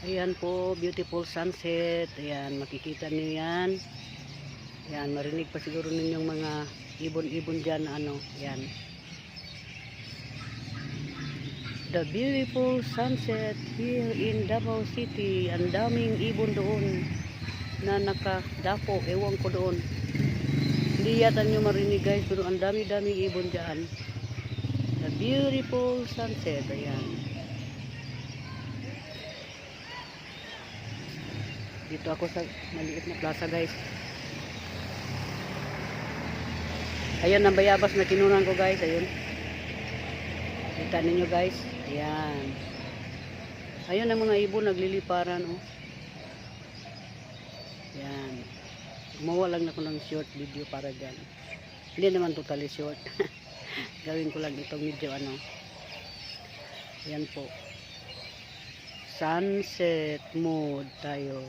Ayan po, beautiful sunset. Ayan, makikita niyo yan. Ayan, marinig pa siguro ninyong mga ibon-ibon dyan. Ano, ayan. The beautiful sunset here in Davao City. Ang daming ibon doon na nakadapo. Ewan ko doon. Hindi yata nyo marinig guys, pero ang dami-daming ibon dyan. The beautiful sunset. Ayan. Dito ako sa maliit na plaza guys. Ayan ang bayabas na kinunan ko guys. Ayun. Kita ninyo guys. Ayan. Ayun ang mga ibon nagliliparan. Oh. Ayan. Gumawa lang ako ng short video para dyan. Hindi naman totally short. Gawin ko lang itong medyo ano. Ayan po. Sunset mood tayo.